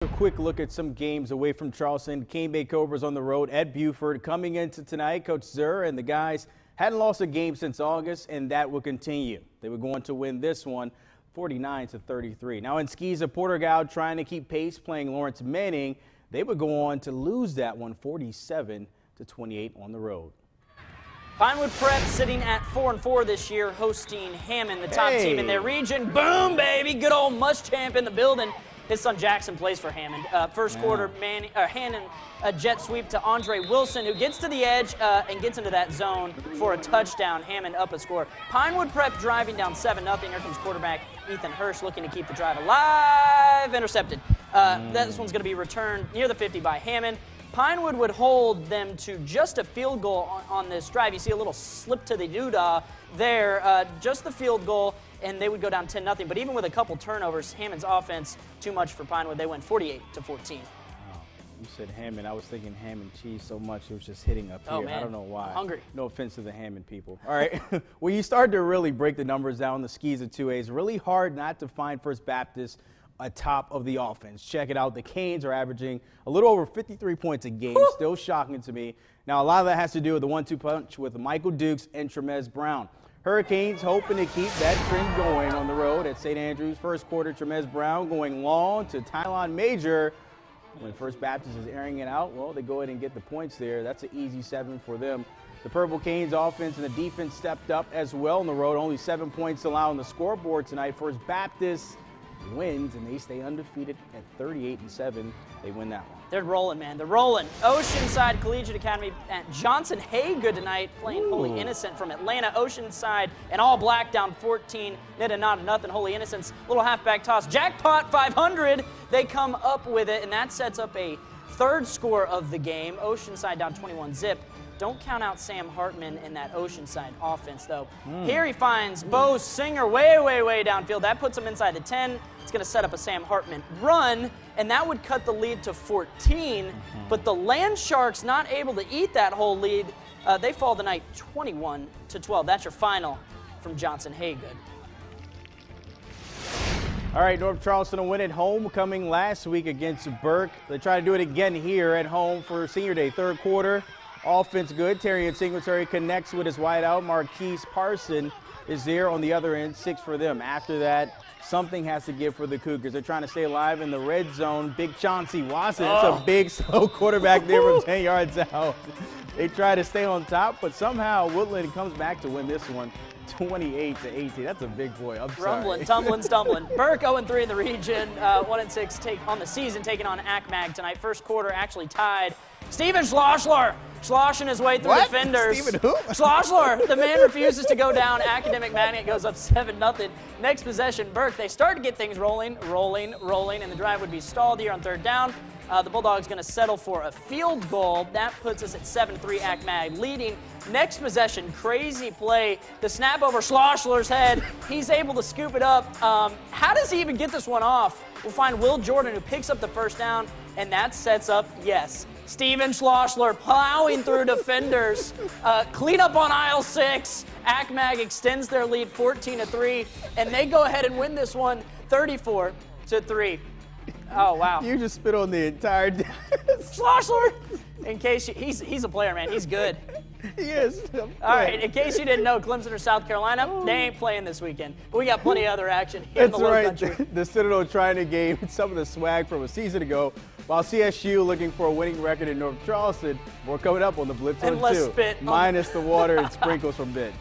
A quick look at some games away from Charleston. Cane Bay Cobras on the road at Buford. Coming into tonight, Coach Zur and the guys hadn't lost a game since August, and that will continue. They were going to win this one 49-33. Now in Skeeza, Porter-Gaud trying to keep pace, playing Lawrence Manning. They would go on to lose that one 47-28 on the road. Pinewood Prep sitting at 4-4 this year, hosting Hammond, the top team in their region. Boom, baby! Good old Muschamp in the building. His son Jackson plays for Hammond. First quarter, Hammond jet sweep to Andre Wilson, who gets to the edge and gets into that zone for a touchdown. Hammond up a score. Pinewood Prep driving down 7-0. Here comes quarterback Ethan Hirsch looking to keep the drive alive. Intercepted. This one's going to be returned near the 50 by Hammond. Pinewood would hold them to just a field goal on this drive. You see a little slip to the doodah there, just the field goal, and they would go down 10-0. But even with a couple turnovers, Hammond's offense, too much for Pinewood. They went 48-14. You said Hammond. I was thinking ham and cheese so much it was just hitting up here. Oh, man. I don't know why. I'm hungry. No offense to the Hammond people. All right. When you start to really break the numbers down, the Skeeza 2As, really hard not to find First Baptist atop of the offense. Check it out. The Canes are averaging a little over 53 points a game. Woo! Still shocking to me. Now, a lot of that has to do with the 1-2 punch with Michael Dukes and Tremez Brown. Hurricanes hoping to keep that trend going on the road at St. Andrews. First quarter, Tremez Brown going long to Tylon Major. When First Baptist is airing it out, well, they go ahead and get the points there. That's an easy 7 for them. The Purple Canes offense and the defense stepped up as well on the road. Only 7 points allowed on the scoreboard tonight. First Baptist wins, and they stay undefeated at 38-7. They win that one. They're rolling, man. They're rolling. Oceanside Collegiate Academy at Johnson Haygood tonight, playing Holy Innocent from Atlanta. Oceanside and all black down 14. Nothing. Holy Innocents, little halfback toss. Jackpot 500. They come up with it, and that sets up a third score of the game. Oceanside down 21-zip. Don't count out Sam Hartman in that Oceanside offense, though. Here he finds Bo Singer way downfield. That puts him inside the 10. It's going to set up a Sam Hartman run, and that would cut the lead to 14. But the Land Sharks not able to eat that whole lead. They fall tonight 21-12. That's your final from Johnson Haygood. All right, North Charleston will win at home coming last week against Burke. They try to do it again here at home for Senior Day. Third quarter. Offense good. Terry and Singletary connects with his wideout. Marquise Parson is there on the other end. 6 for them. After that, something has to give for the Cougars. They're trying to stay alive in the red zone. Big Chauncey Watson. It's a big, slow quarterback there from 10 yards out. They try to stay on top, but somehow Woodland comes back to win this one 28-18. That's a big boy. I'm sorry. Rumbling, tumbling, stumbling. Burke 0-3 in the region, 1-6 on the season, taking on ACMAG tonight. First quarter actually tied. Steven Schlossler sloshing his way through defenders. Steven who? Schlossler, the man refuses to go down. Academic Magnet goes up 7-0. Next possession, Burke, they start to get things rolling, and the drive would be stalled here on third down. The Bulldogs going to settle for a field goal. That puts us at 7-3, ACMAG leading. Next possession, crazy play. The snap over Schlossler's head. He's able to scoop it up. How does he even get this one off? We'll find Will Jordan, who picks up the first down, and that sets up, yes, Steven Schlossler plowing through defenders. Clean up on aisle 6. ACMAG extends their lead 14-3, and they go ahead and win this one 34-3. Oh, wow. You just spit on the entire Schlossler! In case he's a player, man. He's good. He is. All right, in case you didn't know, Clemson or South Carolina, they ain't playing this weekend. But we got plenty of other action here in the Low Country. The Citadel trying to gain some of the swag from a season ago, while CSU looking for a winning record in North Charleston. More coming up on the Blitz on 2. Let's spit. Minus the water and sprinkles from Bit.